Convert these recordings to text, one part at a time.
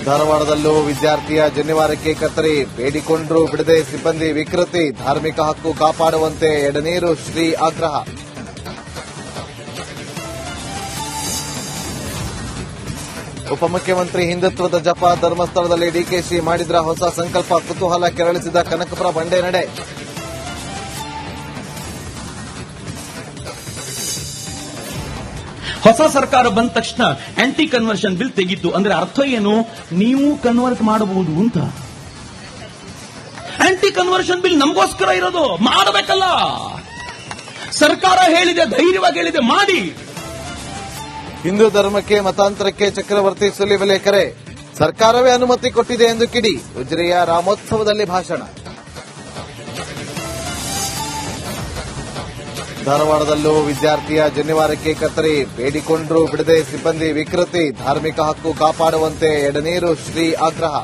ಧಾರವಾಡದಲ್ಲೂ ವಿದ್ಯಾರ್ಥಿಯ ಜನಿವಾರಕ್ಕೆ ಕತ್ತರಿ, ಬೇಡಿಕೊಂಡ್ರೂ ಬಿಡದೆ ಸಿಬ್ಬಂದಿ ವಿಕೃತಿ, ಧಾರ್ಮಿಕ ಹಕ್ಕು ಕಾಪಾಡುವಂತೆ ಎಡನೀರು ಶ್ರೀ ಆಗ್ರಹ. ಉಪಮುಖ್ಯಮಂತ್ರಿ ಹಿಂದುತ್ವದ ಜಪ, ಧರ್ಮಸ್ಥಳದಲ್ಲಿ ಡಿಕೆಶಿ ಮಾಡಿದ್ರ ಹೊಸ ಸಂಕಲ್ಪ, ಕುತೂಹಲ ಕೆರಳಿಸಿದ ಕನಕಪುರ ಬಂಡೆ ನಡೆ. ಹೊಸ ಸರ್ಕಾರ ಬಂದ ತಕ್ಷಣ ಆಂಟಿ ಕನ್ವರ್ಷನ್ ಬಿಲ್ ತೆಗಿತು ಅಂದ್ರೆ ಅರ್ಥ ಏನು? ನೀವು ಕನ್ವರ್ಟ್ ಮಾಡಬಹುದು ಅಂತ. ಆಂಟಿ ಕನ್ವರ್ಷನ್ ಬಿಲ್ ನಮಗೋಸ್ಕರ ಇರೋದು, ಮಾಡಬೇಕಲ್ಲ. ಸರ್ಕಾರ ಹೇಳಿದೆ, ಧೈರ್ಯವಾಗಿ ಹೇಳಿದೆ, ಮಾಡಿ. ಹಿಂದೂ ಧರ್ಮಕ್ಕೆ ಮತಾಂತರಕ್ಕೆ ಚಕ್ರವರ್ತಿ ಸುಲಿಬೆಲೆ ಕರೆ, ಸರ್ಕಾರವೇ ಅನುಮತಿ ಕೊಟ್ಟಿದೆ ಎಂದು ಕಿಡಿ, ಉಜಿರೆಯ ರಾಮೋತ್ಸವದಲ್ಲಿ ಭಾಷಣ. ಧಾರವಾಡದಲ್ಲೂ ವಿದ್ಯಾರ್ಥಿಯ ಜನಿವಾರಕ್ಕೆ ಕತ್ತರಿ, ಬೇಡಿಕೊಂಡ್ರೂ ಬಿಡದೆ ಸಿಬ್ಬಂದಿ ವಿಕೃತಿ, ಧಾರ್ಮಿಕ ಹಕ್ಕು ಕಾಪಾಡುವಂತೆ ಎಡನೀರು ಶ್ರೀ ಆಗ್ರಹ.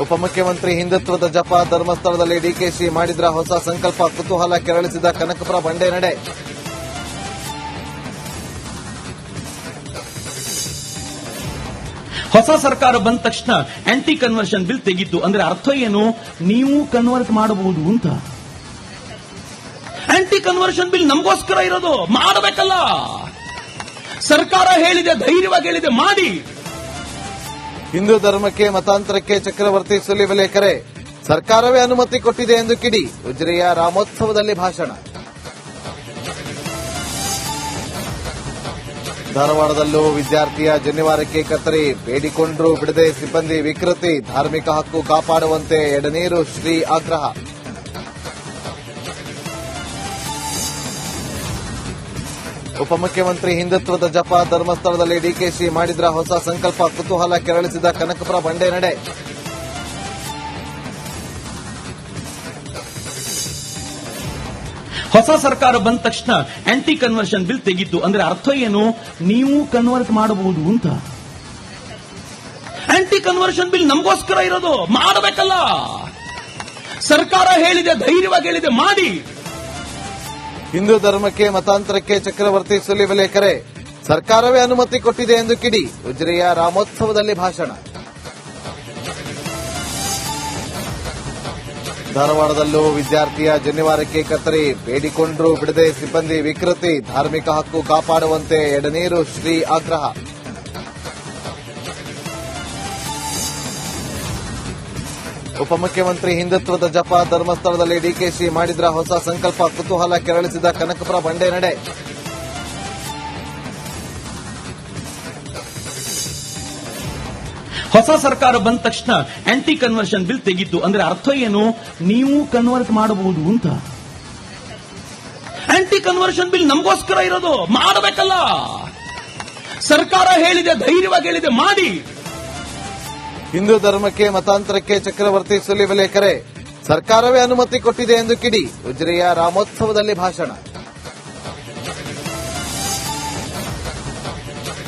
ಉಪಮುಖ್ಯಮಂತ್ರಿ ಹಿಂದುತ್ವದ ಜಪ, ಧರ್ಮಸ್ಥಳದಲ್ಲಿ ಡಿಕೆಶಿ ಮಾಡಿದ್ರ ಹೊಸ ಸಂಕಲ್ಪ, ಕುತೂಹಲ ಕೆರಳಿಸಿದ ಕನಕಪುರ ಬಂಡೆ ನಡೆ. ಹೊಸ ಸರ್ಕಾರ ಬಂದ ತಕ್ಷಣ ಆಂಟಿ ಕನ್ವರ್ಷನ್ ಬಿಲ್ ತೆಗಿತು ಅಂದ್ರೆ ಅರ್ಥ ಏನು? ನೀವು ಕನ್ವರ್ಟ್ ಮಾಡಬಹುದು ಅಂತ. ಆಂಟಿ ಕನ್ವರ್ಷನ್ ಬಿಲ್ ನಮಗೋಸ್ಕರ ಇರೋದು, ಮಾಡಬೇಕಲ್ಲ. ಸರ್ಕಾರ ಹೇಳಿದೆ, ಧೈರ್ಯವಾಗಿ ಹೇಳಿದೆ, ಮಾಡಿ. ಹಿಂದೂ ಧರ್ಮಕ್ಕೆ ಮತಾಂತರಕ್ಕೆ ಚಕ್ರವರ್ತಿ ಸುಲಿಬೆಲೆ ಕರೆ, ಸರ್ಕಾರವೇ ಅನುಮತಿ ಕೊಟ್ಟಿದೆ ಎಂದು ಕಿಡಿ, ಉಜಿರೆಯ ರಾಮೋತ್ಸವದಲ್ಲಿ ಭಾಷಣ. ಧಾರವಾಡದಲ್ಲೂ ವಿದ್ಯಾರ್ಥಿಯ ಜನಿವಾರಕ್ಕೆ ಕತ್ತರಿ, ಬೇಡಿಕೊಂಡ್ರೂ ಬಿಡದೆ ಸಿಬ್ಬಂದಿ ವಿಕೃತಿ, ಧಾರ್ಮಿಕ ಹಕ್ಕು ಕಾಪಾಡುವಂತೆ ಎಡನೀರು ಶ್ರೀ ಆಗ್ರಹ. ಉಪಮುಖ್ಯಮಂತ್ರಿ ಹಿಂದುತ್ವದ ಜಪ, ಧರ್ಮಸ್ಥಳದಲ್ಲಿ ಡಿಕೆಶಿ ಮಾಡಿದ್ರ ಹೊಸ ಸಂಕಲ್ಪ, ಕುತೂಹಲ ಕೆರಳಿಸಿದ ಕನಕಪುರ ಬಂಡೆ ನಡೆ. ಹೊಸ ಸರ್ಕಾರ ಬಂದ ತಕ್ಷಣ ಆಂಟಿ ಕನ್ವರ್ಷನ್ ಬಿಲ್ ತೆಗಿತು ಅಂದ್ರೆ ಅರ್ಥ ಏನು? ನೀವು ಕನ್ವರ್ಟ್ ಮಾಡಬಹುದು ಅಂತ. ಆಂಟಿ ಕನ್ವರ್ಷನ್ ಬಿಲ್ ನಮಗೋಸ್ಕರ ಇರೋದು, ಮಾಡಬೇಕಲ್ಲ. ಸರ್ಕಾರ ಹೇಳಿದೆ, ಧೈರ್ಯವಾಗಿ ಹೇಳಿದೆ, ಮಾಡಿ. ಹಿಂದೂ ಧರ್ಮಕ್ಕೆ ಮತಾಂತರಕ್ಕೆ ಚಕ್ರವರ್ತಿ ಸುಲಿಬೆಲೆ ಕರೆ, ಸರ್ಕಾರವೇ ಅನುಮತಿ ಕೊಟ್ಟಿದೆ ಎಂದು ಕಿಡಿ, ಉಜಿರೆಯ ರಾಮೋತ್ಸವದಲ್ಲಿ ಭಾಷಣ. ಧಾರವಾಡದಲ್ಲೂ ವಿದ್ಯಾರ್ಥಿಯ ಜನಿವಾರಕ್ಕೆ ಕತ್ತರಿ, ಬೇಡಿಕೊಂಡ್ರೂ ಬಿಡದೆ ಸಿಬ್ಬಂದಿ ವಿಕೃತಿ, ಧಾರ್ಮಿಕ ಹಕ್ಕು ಕಾಪಾಡುವಂತೆ ಎಡನೀರು ಶ್ರೀ ಆಗ್ರಹ. ಉಪಮುಖ್ಯಮಂತ್ರಿ ಹಿಂದುತ್ವದ ಜಪ, ಧರ್ಮಸ್ಥಳದಲ್ಲಿ ಡಿಕೆಶಿ ಮಾಡಿದ್ರ ಹೊಸ ಸಂಕಲ್ಪ, ಕುತೂಹಲ ಕೆರಳಿಸಿದ ಕನಕಪುರ ಬಂಡೆ ನಡೆ. ಹೊಸ ಸರ್ಕಾರ ಬಂದ ತಕ್ಷಣ ಆಂಟಿ ಕನ್ವರ್ಷನ್ ಬಿಲ್ ತೆಗಿತು ಅಂದ್ರೆ ಅರ್ಥ ಏನು? ನೀವು ಕನ್ವರ್ಟ್ ಮಾಡಬಹುದು ಅಂತ. ಆಂಟಿ ಕನ್ವರ್ಷನ್ ಬಿಲ್ ನಮಗೋಸ್ಕರ ಇರೋದು, ಮಾಡಬೇಕಲ್ಲ. ಸರ್ಕಾರ ಹೇಳಿದೆ, ಧೈರ್ಯವಾಗಿ ಹೇಳಿದೆ, ಮಾಡಿ. ಹಿಂದೂ ಧರ್ಮಕ್ಕೆ ಮತಾಂತರಕ್ಕೆ ಚಕ್ರವರ್ತಿ ಸುಲಿಬೆಲೆ ಕರೆ, ಸರ್ಕಾರವೇ ಅನುಮತಿ ಕೊಟ್ಟಿದೆ ಎಂದು ಕಿಡಿ, ಉಜಿರೆಯ ರಾಮೋತ್ಸವದಲ್ಲಿ ಭಾಷಣ.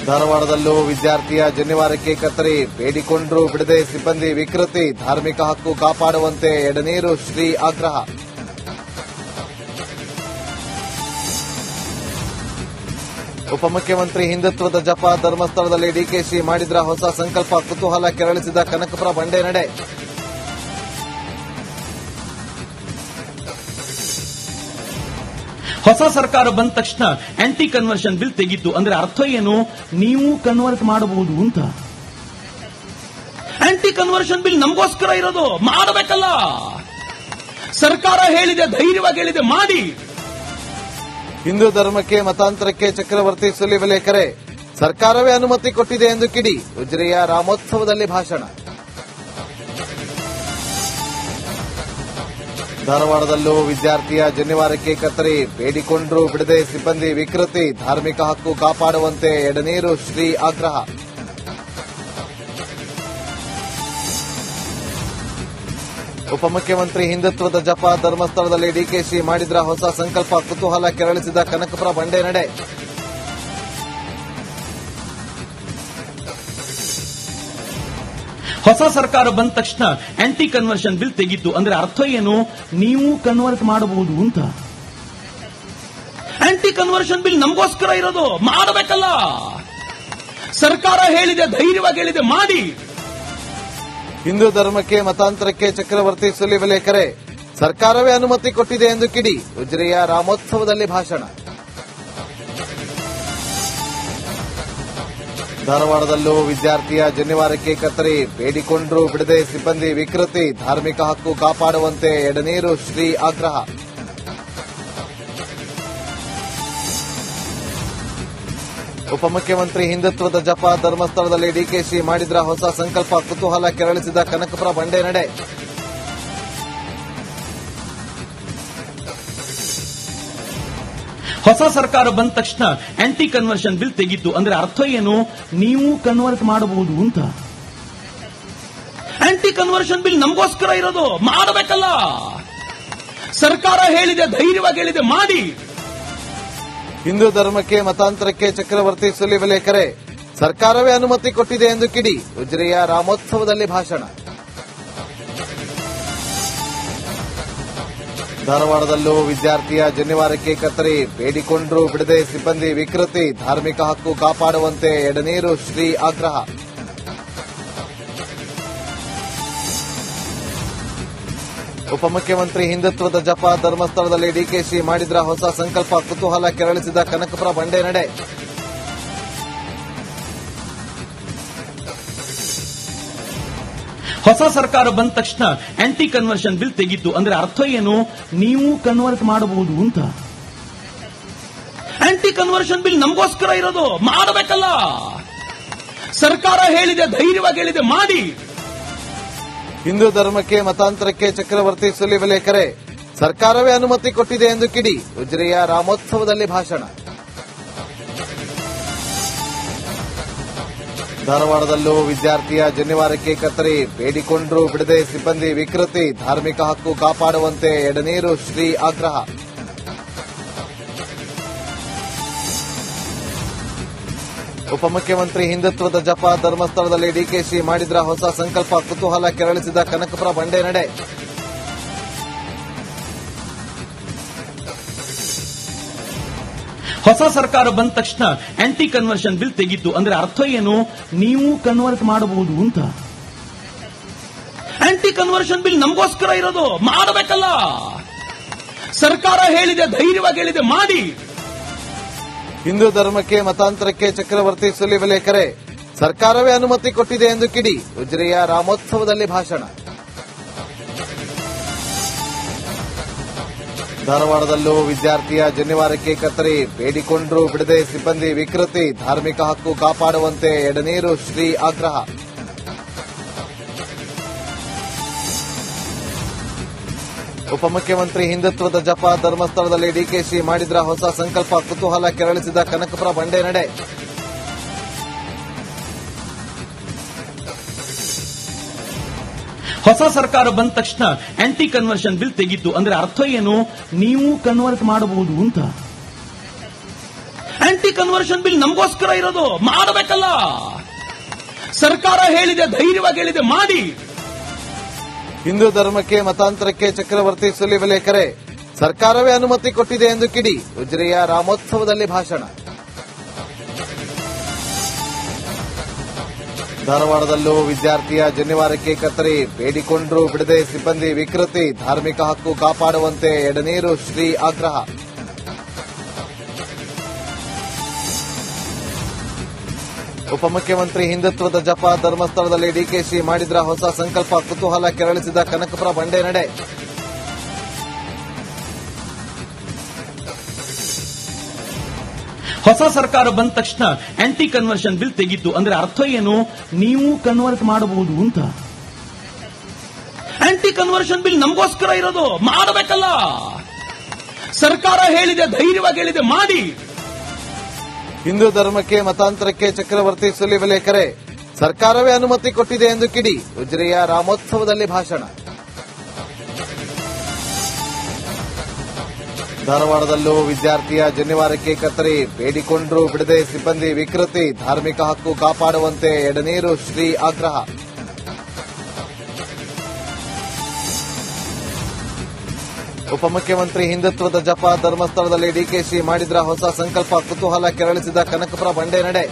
ಧಾರವಾಡದಲ್ಲೂ ವಿದ್ಯಾರ್ಥಿಯ ಜನಿವಾರಕ್ಕೆ ಕತ್ತರಿ, ಬೇಡಿಕೊಂಡ್ರೂ ಬಿಡದೆ ಸಿಬ್ಬಂದಿ ವಿಕೃತಿ, ಧಾರ್ಮಿಕ ಹಕ್ಕು ಕಾಪಾಡುವಂತೆ ಎಡನೀರು ಶ್ರೀ ಆಗ್ರಹ. ಉಪಮುಖ್ಯಮಂತ್ರಿ ಹಿಂದುತ್ವದ ಜಪ, ಧರ್ಮಸ್ಥಳದಲ್ಲಿ ಡಿಕೆಶಿ ಮಾಡಿದ್ರ ಹೊಸ ಸಂಕಲ್ಪ, ಕುತೂಹಲ ಕೆರಳಿಸಿದ ಕನಕಪುರ ಬಂಡೆ ನಡೆ. ಹೊಸ ಸರ್ಕಾರ ಬಂದ ತಕ್ಷಣ ಆಂಟಿ ಕನ್ವರ್ಷನ್ ಬಿಲ್ ತೆಗಿತು ಅಂದ್ರೆ ಅರ್ಥ ಏನು? ನೀವು ಕನ್ವರ್ಟ್ ಮಾಡಬಹುದು ಅಂತ. ಆಂಟಿ ಕನ್ವರ್ಷನ್ ಬಿಲ್ ನಮಗೋಸ್ಕರ ಇರೋದು, ಮಾಡಬೇಕಲ್ಲ. ಸರ್ಕಾರ ಹೇಳಿದೆ, ಧೈರ್ಯವಾಗಿ ಹೇಳಿದೆ, ಮಾಡಿ. ಹಿಂದೂ ಧರ್ಮಕ್ಕೆ ಮತಾಂತರಕ್ಕೆ ಚಕ್ರವರ್ತಿ ಸುಲಿಬೆಲೆ ಕರೆ, ಸರ್ಕಾರವೇ ಅನುಮತಿ ಕೊಟ್ಟಿದೆ ಎಂದು ಕಿಡಿ, ಉಜಿರೆಯ ರಾಮೋತ್ಸವದಲ್ಲಿ ಭಾಷಣ. ಧಾರವಾಡದಲ್ಲೂ ವಿದ್ಯಾರ್ಥಿಯ ಜನಿವಾರಕ್ಕೆ ಕತ್ತರಿ, ಬೇಡಿಕೊಂಡ್ರೂ ಬಿಡದೆ ಸಿಬ್ಬಂದಿ ವಿಕೃತಿ, ಧಾರ್ಮಿಕ ಹಕ್ಕು ಕಾಪಾಡುವಂತೆ ಎಡನೀರು ಶ್ರೀ ಆಗ್ರಹ. ಉಪಮುಖ್ಯಮಂತ್ರಿ ಹಿಂದುತ್ವದ ಜಪ, ಧರ್ಮಸ್ಥಳದಲ್ಲಿ ಡಿಕೆಶಿ ಮಾಡಿದ್ರ ಹೊಸ ಸಂಕಲ್ಪ, ಕುತೂಹಲ ಕೆರಳಿಸಿದ ಕನಕಪುರ ಬಂಡೆ ನಡೆ. ಹೊಸ ಸರ್ಕಾರ ಬಂದ ತಕ್ಷಣ ಆಂಟಿ ಕನ್ವರ್ಷನ್ ಬಿಲ್ ತೆಗಿತು ಅಂದ್ರೆ ಅರ್ಥ ಏನು? ನೀವು ಕನ್ವರ್ಟ್ ಮಾಡಬಹುದು ಅಂತ. ಆಂಟಿ ಕನ್ವರ್ಷನ್ ಬಿಲ್ ನಮಗೋಸ್ಕರ ಇರೋದು, ಮಾಡಬೇಕಲ್ಲ. ಸರ್ಕಾರ ಹೇಳಿದೆ, ಧೈರ್ಯವಾಗಿ ಹೇಳಿದೆ, ಮಾಡಿ. ಹಿಂದೂ ಧರ್ಮಕ್ಕೆ ಮತಾಂತರಕ್ಕೆ ಚಕ್ರವರ್ತಿ ಸುಲಿಬೆಲೆ ಕರೆ, ಸರ್ಕಾರವೇ ಅನುಮತಿ ಕೊಟ್ಟಿದೆ ಎಂದು ಕಿಡಿ. ಉಜಿರೆಯ ರಾಮೋತ್ಸವದಲ್ಲಿ ಭಾಷಣ. ಧಾರವಾಡದಲ್ಲೂ ವಿದ್ಯಾರ್ಥಿಯ ಜನಿವಾರಕ್ಕೆ ಕತ್ತರಿ, ಬೇಡಿಕೊಂಡ್ರೂ ಬಿಡದೆ ಸಿಬ್ಬಂದಿ ವಿಕೃತಿ, ಧಾರ್ಮಿಕ ಹಕ್ಕು ಕಾಪಾಡುವಂತೆ ಎಡನೀರು ಶ್ರೀ ಆಗ್ರಹ. ಉಪಮುಖ್ಯಮಂತ್ರಿ ಹಿಂದುತ್ವದ ಜಪ, ಧರ್ಮಸ್ಥಳದಲ್ಲಿ ಡಿಕೆಶಿ ಮಾಡಿದ್ರ ಹೊಸ ಸಂಕಲ್ಪ, ಕುತೂಹಲ ಕೆರಳಿಸಿದ ಕನಕಪುರ ಬಂಡೆ ನಡೆ. ಹೊಸ ಸರ್ಕಾರ ಬಂದ ತಕ್ಷಣ ಆಂಟಿ ಕನ್ವರ್ಷನ್ ಬಿಲ್ ತೆಗಿತು ಅಂದ್ರೆ ಅರ್ಥ ಏನು? ನೀವು ಕನ್ವರ್ಟ್ ಮಾಡಬಹುದು ಅಂತ. ಆಂಟಿ ಕನ್ವರ್ಷನ್ ಬಿಲ್ ನಮಗೋಸ್ಕರ ಇರೋದು, ಮಾಡಬೇಕಲ್ಲ. ಸರ್ಕಾರ ಹೇಳಿದೆ, ಧೈರ್ಯವಾಗಿ ಹೇಳಿದೆ, ಮಾಡಿ. ಹಿಂದೂ ಧರ್ಮಕ್ಕೆ ಮತಾಂತರಕ್ಕೆ ಚಕ್ರವರ್ತಿ ಸುಲಿಬೆಲೆ ಕರೆ, ಸರ್ಕಾರವೇ ಅನುಮತಿ ಕೊಟ್ಟಿದೆ ಎಂದು ಕಿಡಿ. ಉಜಿರೆಯ ರಾಮೋತ್ಸವದಲ್ಲಿ ಭಾಷಣ. ಧಾರವಾಡದಲ್ಲೂ ವಿದ್ಯಾರ್ಥಿಯ ಜನಿವಾರಕ್ಕೆ ಕತ್ತರಿ, ಬೇಡಿಕೊಂಡ್ರೂ ಬಿಡದೆ ಸಿಬ್ಬಂದಿ ವಿಕೃತಿ, ಧಾರ್ಮಿಕ ಹಕ್ಕು ಕಾಪಾಡುವಂತೆ ಎಡನೀರು ಶ್ರೀ ಆಗ್ರಹ. ಉಪಮುಖ್ಯಮಂತ್ರಿ ಹಿಂದುತ್ವದ ಜಪ, ಧರ್ಮಸ್ಥಳದಲ್ಲಿ ಡಿಕೆಶಿ ಮಾಡಿದ್ರ ಹೊಸ ಸಂಕಲ್ಪ, ಕುತೂಹಲ ಕೆರಳಿಸಿದ ಕನಕಪುರ ಬಂಡೆ ನಡೆ. ಹೊಸ ಸರ್ಕಾರ ಬಂದ ತಕ್ಷಣ ಆಂಟಿ ಕನ್ವರ್ಷನ್ ಬಿಲ್ ತೆಗಿತು ಅಂದ್ರೆ ಅರ್ಥ ಏನು? ನೀವು ಕನ್ವರ್ಟ್ ಮಾಡಬಹುದು ಅಂತ. ಆಂಟಿ ಕನ್ವರ್ಷನ್ ಬಿಲ್ ನಮಗೋಸ್ಕರ ಇರೋದು, ಮಾಡಬೇಕಲ್ಲ. ಸರ್ಕಾರ ಹೇಳಿದೆ, ಧೈರ್ಯವಾಗಿ ಹೇಳಿದೆ, ಮಾಡಿ. ಹಿಂದೂ ಧರ್ಮಕ್ಕೆ ಮತಾಂತರಕ್ಕೆ ಚಕ್ರವರ್ತಿ ಸುಲಿಬೆಲೆ ಕರೆ, ಸರ್ಕಾರವೇ ಅನುಮತಿ ಕೊಟ್ಟಿದೆ ಎಂದು ಕಿಡಿ. ಉಜಿರೆಯ ರಾಮೋತ್ಸವದಲ್ಲಿ ಭಾಷಣ. ಧಾರವಾಡದಲ್ಲೂ ವಿದ್ಯಾರ್ಥಿಯ ಜನಿವಾರಕ್ಕೆ ಕತ್ತರಿ, ಬೇಡಿಕೊಂಡ್ರೂ ಬಿಡದೆ ಸಿಬ್ಬಂದಿ ವಿಕೃತಿ, ಧಾರ್ಮಿಕ ಹಕ್ಕು ಕಾಪಾಡುವಂತೆ ಎಡನೀರು ಶ್ರೀ ಆಗ್ರಹ. ಉಪಮುಖ್ಯಮಂತ್ರಿ ಹಿಂದುತ್ವದ ಜಪ, ಧರ್ಮಸ್ಥಳದಲ್ಲಿ ಡಿಕೆಶಿ ಮಾಡಿದ್ರ ಹೊಸ ಸಂಕಲ್ಪ, ಕುತೂಹಲ ಕೆರಳಿಸಿದ ಕನಕಪುರ ಬಂಡೆ ನಡೆ. ಹೊಸ ಸರ್ಕಾರ ಬಂದ ತಕ್ಷಣ ಆಂಟಿ ಕನ್ವರ್ಷನ್ ಬಿಲ್ ತೆಗಿತು ಅಂದ್ರೆ ಅರ್ಥ ಏನು? ನೀವು ಕನ್ವರ್ಟ್ ಮಾಡಬಹುದು ಅಂತ. ಆಂಟಿ ಕನ್ವರ್ಷನ್ ಬಿಲ್ ನಮಗೋಸ್ಕರ ಇರೋದು, ಮಾಡಬೇಕಲ್ಲ. ಸರ್ಕಾರ ಹೇಳಿದೆ, ಧೈರ್ಯವಾಗಿ ಹೇಳಿದೆ, ಮಾಡಿ. ಹಿಂದೂ ಧರ್ಮಕ್ಕೆ ಮತಾಂತರಕ್ಕೆ ಚಕ್ರವರ್ತಿ ಸುಲಿಬೆಲೆ ಕರೆ, ಸರ್ಕಾರವೇ ಅನುಮತಿ ಕೊಟ್ಟಿದೆ ಎಂದು ಕಿಡಿ. ಉಜಿರೆಯ ರಾಮೋತ್ಸವದಲ್ಲಿ ಭಾಷಣ. ಧಾರವಾಡದಲ್ಲೂ ವಿದ್ಯಾರ್ಥಿಯ ಜನಿವಾರಕ್ಕೆ ಕತ್ತರಿ, ಬೇಡಿಕೊಂಡ್ರೂ ಬಿಡದೆ ಸಿಬ್ಬಂದಿ ವಿಕೃತಿ, ಧಾರ್ಮಿಕ ಹಕ್ಕು ಕಾಪಾಡುವಂತೆ ಎಡನೀರು ಶ್ರೀ ಆಗ್ರಹ. ಉಪಮುಖ್ಯಮಂತ್ರಿ ಹಿಂದುತ್ವದ ಜಪ, ಧರ್ಮಸ್ಥಳದಲ್ಲಿ ಡಿಕೆಶಿ ಮಾಡಿದ್ರ ಹೊಸ ಸಂಕಲ್ಪ, ಕುತೂಹಲ ಕೆರಳಿಸಿದ ಕನಕಪುರ ಬಂಡೆ ನಡೆ. ಹೊಸ ಸರ್ಕಾರ ಬಂದ ತಕ್ಷಣ ಆಂಟಿ ಕನ್ವರ್ಷನ್ ಬಿಲ್ ತೆಗಿತು ಅಂದ್ರೆ ಅರ್ಥ ಏನು? ನೀವು ಕನ್ವರ್ಟ್ ಮಾಡಬಹುದು ಅಂತ. ಆಂಟಿ ಕನ್ವರ್ಷನ್ ಬಿಲ್ ನಮಗೋಸ್ಕರ ಇರೋದು, ಮಾಡಬೇಕಲ್ಲ. ಸರ್ಕಾರ ಹೇಳಿದೆ, ಧೈರ್ಯವಾಗಿ ಹೇಳಿದೆ, ಮಾಡಿ. ಹಿಂದೂ ಧರ್ಮಕ್ಕೆ ಮತಾಂತರಕ್ಕೆ ಚಕ್ರವರ್ತಿ ಸುಲಿಬೆಲೆ ಕರೆ, ಸರ್ಕಾರವೇ ಅನುಮತಿ ಕೊಟ್ಟಿದೆ ಎಂದು ಕಿಡಿ. ಉಜಿರೆಯ ರಾಮೋತ್ಸವದಲ್ಲಿ ಭಾಷಣ. ಧಾರವಾಡದಲ್ಲೂ ವಿದ್ಯಾರ್ಥಿಯ ಜನಿವಾರಕ್ಕೆ ಕತ್ತರಿ, ಬೇಡಿಕೊಂಡ್ರೂ ಬಿಡದೆ ಸಿಬ್ಬಂದಿ ವಿಕೃತಿ, ಧಾರ್ಮಿಕ ಹಕ್ಕು ಕಾಪಾಡುವಂತೆ ಎಡನೀರು ಶ್ರೀ ಆಗ್ರಹ. ಉಪಮುಖ್ಯಮಂತ್ರಿ ಹಿಂದುತ್ವದ ಜಪ, ಧರ್ಮಸ್ಥಳದಲ್ಲಿ ಡಿಕೆಶಿ ಮಾಡಿದ್ರ ಹೊಸ ಸಂಕಲ್ಪ, ಕುತೂಹಲ ಕೆರಳಿಸಿದ ಕನಕಪುರ ಬಂಡೆ ನಡೆ. ಹೊಸ ಸರ್ಕಾರ ಬಂದ ತಕ್ಷಣ ಆಂಟಿ ಕನ್ವರ್ಷನ್ ಬಿಲ್ ತೆಗಿತು ಅಂದ್ರೆ ಅರ್ಥ ಏನು? ನೀವು ಕನ್ವರ್ಟ್ ಮಾಡಬಹುದು ಅಂತ. ಆಂಟಿ ಕನ್ವರ್ಷನ್ ಬಿಲ್ ನಮಗೋಸ್ಕರ ಇರೋದು, ಮಾಡಬೇಕಲ್ಲ. ಸರ್ಕಾರ ಹೇಳಿದೆ, ಧೈರ್ಯವಾಗಿ ಹೇಳಿದೆ, ಮಾಡಿ. ಹಿಂದೂ ಧರ್ಮಕ್ಕೆ ಮತಾಂತರಕ್ಕೆ ಚಕ್ರವರ್ತಿ ಸುಲಿಬೆಲೆ ಕರೆ, ಸರ್ಕಾರವೇ ಅನುಮತಿ ಕೊಟ್ಟಿದೆ ಎಂದು ಕಿಡಿ. ಉಜಿರೆಯ ರಾಮೋತ್ಸವದಲ್ಲಿ ಭಾಷಣ. ಧಾರವಾಡದಲ್ಲೂ ವಿದ್ಯಾರ್ಥಿಯ ಜನಿವಾರಕ್ಕೆ ಕತ್ತರಿ, ಬೇಡಿಕೊಂಡ್ರೂ ಬಿಡದೆ ಸಿಬ್ಬಂದಿ ವಿಕೃತಿ, ಧಾರ್ಮಿಕ ಹಕ್ಕು ಕಾಪಾಡುವಂತೆ ಎಡನೀರು ಶ್ರೀ ಆಗ್ರಹ. ಉಪಮುಖ್ಯಮಂತ್ರಿ ಹಿಂದುತ್ವದ ಜಪ ಧರ್ಮಸ್ಥಳದಲ್ಲಿ ಡಿಕೆಶಿ ಮಾಡಿದ್ರ ಹೊಸ ಸಂಕಲ್ಪ ಕುತೂಹಲ ಕೆರಳಿಸಿದ ಕನಕಪುರ ಬಂಡೆ ನಡೆ.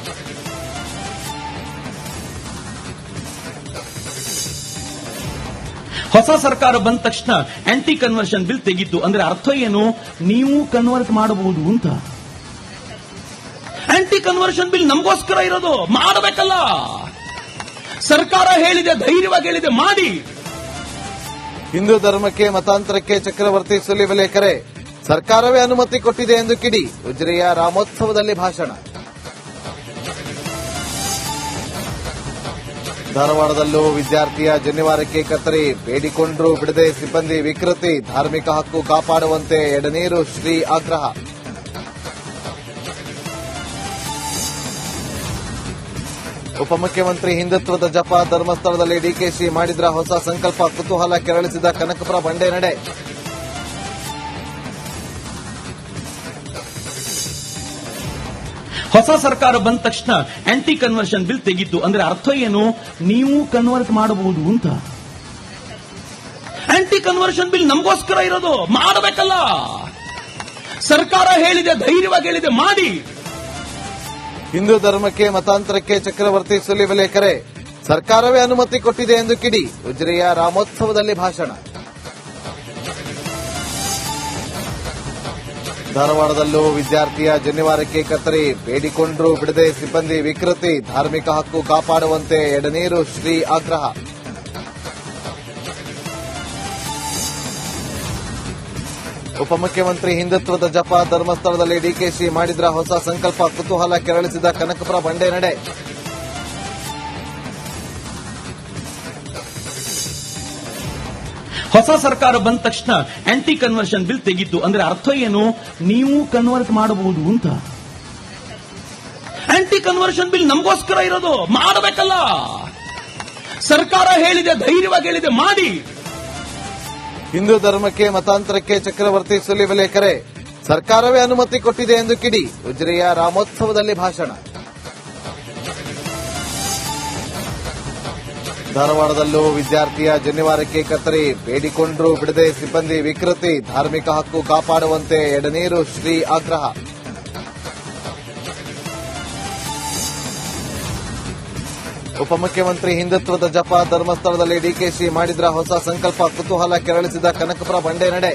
ಹೊಸ ಸರ್ಕಾರ ಬಂದ ತಕ್ಷಣ ಆಂಟಿ ಕನ್ವರ್ಷನ್ ಬಿಲ್ ತೆಗಿತು ಅಂದ್ರೆ ಅರ್ಥ ಏನು? ನೀವು ಕನ್ವರ್ಟ್ ಮಾಡಬಹುದು ಅಂತ. ಆಂಟಿ ಕನ್ವರ್ಷನ್ ಬಿಲ್ ನಮಗೋಸ್ಕರ ಇರೋದು, ಮಾಡಬೇಕಲ್ಲ. ಸರ್ಕಾರ ಹೇಳಿದೆ, ಧೈರ್ಯವಾಗಿ ಹೇಳಿದೆ, ಮಾಡಿ. ಹಿಂದೂ ಧರ್ಮಕ್ಕೆ ಮತಾಂತರಕ್ಕೆ ಚಕ್ರವರ್ತಿ ಸುಲಿಬೆಲೆ ಕರೆ. ಸರ್ಕಾರವೇ ಅನುಮತಿ ಕೊಟ್ಟಿದೆ ಎಂದು ಕಿಡಿ. ಉಜಿರೆಯ ರಾಮೋತ್ಸವದಲ್ಲಿ ಭಾಷಣ. ಧಾರವಾಡದಲ್ಲೂ ವಿದ್ಯಾರ್ಥಿಯ ಜನಿವಾರಕ್ಕೆ ಕತ್ತರಿ. ಬೇಡಿಕೊಂಡ್ರೂ ಬಿಡದೆ ಸಿಬ್ಬಂದಿ ವಿಕೃತಿ. ಧಾರ್ಮಿಕ ಹಕ್ಕು ಕಾಪಾಡುವಂತೆ ಎಡನೀರು ಶ್ರೀ ಆಗ್ರಹ. ಉಪಮುಖ್ಯಮಂತ್ರಿ ಹಿಂದುತ್ವದ ಜಪ ಧರ್ಮಸ್ಥಳದಲ್ಲಿ ಡಿಕೆಶಿ ಮಾಡಿದ್ರ ಹೊಸ ಸಂಕಲ್ಪ ಕುತೂಹಲ ಕೆರಳಿಸಿದ ಕನಕಪುರ ಬಂಡೆ ನಡೆ. ಹೊಸ ಸರ್ಕಾರ ಬಂದ ತಕ್ಷಣ ಆಂಟಿ ಕನ್ವರ್ಷನ್ ಬಿಲ್ ತೆಗಿತು ಅಂದ್ರೆ ಅರ್ಥ ಏನು? ನೀವು ಕನ್ವರ್ಟ್ ಮಾಡಬಹುದು ಅಂತ. ಆಂಟಿ ಕನ್ವರ್ಷನ್ ಬಿಲ್ ನಮಗೋಸ್ಕರ ಇರೋದು, ಮಾಡಬೇಕಲ್ಲ. ಸರ್ಕಾರ ಹೇಳಿದೆ, ಧೈರ್ಯವಾಗಿ ಹೇಳಿದೆ, ಮಾಡಿ. ಹಿಂದೂ ಧರ್ಮಕ್ಕೆ ಮತಾಂತರಕ್ಕೆ ಚಕ್ರವರ್ತಿ ಸುಲಿಬೆಲೆ ಕರೆ. ಸರ್ಕಾರವೇ ಅನುಮತಿ ಕೊಟ್ಟಿದೆ ಎಂದು ಕಿಡಿ. ಉಜಿರೆಯ ರಾಮೋತ್ಸವದಲ್ಲಿ ಭಾಷಣ. ಧಾರವಾಡದಲ್ಲೂ ವಿದ್ಯಾರ್ಥಿಯ ಜನಿವಾರಕ್ಕೆ ಕತ್ತರಿ. ಬೇಡಿಕೊಂಡ್ರೂ ಬಿಡದೆ ಸಿಬ್ಬಂದಿ ವಿಕೃತಿ. ಧಾರ್ಮಿಕ ಹಕ್ಕು ಕಾಪಾಡುವಂತೆ ಎಡನೀರು ಶ್ರೀ ಆಗ್ರಹ. ಉಪಮುಖ್ಯಮಂತ್ರಿ ಹಿಂದುತ್ವದ ಜಪ ಧರ್ಮಸ್ಥಳದಲ್ಲಿ ಡಿಕೆಶಿ ಮಾಡಿದ್ರ ಹೊಸ ಸಂಕಲ್ಪ ಕುತೂಹಲ ಕೆರಳಿಸಿದ ಕನಕಪುರ ಬಂಡೆ ನಡೆ. ಹೊಸ ಸರ್ಕಾರ ಬಂದ ತಕ್ಷಣ ಆಂಟಿ ಕನ್ವರ್ಷನ್ ಬಿಲ್ ತೆಗಿತು ಅಂದ್ರೆ ಅರ್ಥ ಏನು? ನೀವು ಕನ್ವರ್ಟ್ ಮಾಡಬಹುದು ಅಂತ. ಆಂಟಿ ಕನ್ವರ್ಷನ್ ಬಿಲ್ ನಮಗೋಸ್ಕರ ಇರೋದು, ಮಾಡಬೇಕಲ್ಲ. ಸರ್ಕಾರ ಹೇಳಿದೆ, ಧೈರ್ಯವಾಗಿ ಹೇಳಿದೆ, ಮಾಡಿ. ಹಿಂದೂ ಧರ್ಮಕ್ಕೆ ಮತಾಂತರಕ್ಕೆ ಚಕ್ರವರ್ತಿ ಸುಲಿಬೆಲೆ ಕರೆ. ಸರ್ಕಾರವೇ ಅನುಮತಿ ಕೊಟ್ಟಿದೆ ಎಂದು ಕಿಡಿ. ಉಜಿರೆಯ ರಾಮೋತ್ಸವದಲ್ಲಿ ಭಾಷಣ. ಧಾರವಾಡದಲ್ಲೂ ವಿದ್ಯಾರ್ಥಿಯ ಜನಿವಾರಕ್ಕೆ ಕತ್ತರಿ. ಬೇಡಿಕೊಂಡ್ರೂ ಬಿಡದೆ ಸಿಬ್ಬಂದಿ ವಿಕೃತಿ. ಧಾರ್ಮಿಕ ಹಕ್ಕು ಕಾಪಾಡುವಂತೆ ಎಡನೀರು ಶ್ರೀ ಆಗ್ರಹ. ಉಪಮುಖ್ಯಮಂತ್ರಿ ಹಿಂದುತ್ವದ ಜಪ ಧರ್ಮಸ್ಥಳದಲ್ಲಿ ಡಿಕೆಶಿ ಮಾಡಿದ್ರ ಹೊಸ ಸಂಕಲ್ಪ ಕುತೂಹಲ ಕೆರಳಿಸಿದ ಕನಕಪುರ ಬಂಡೆ ನಡೆ.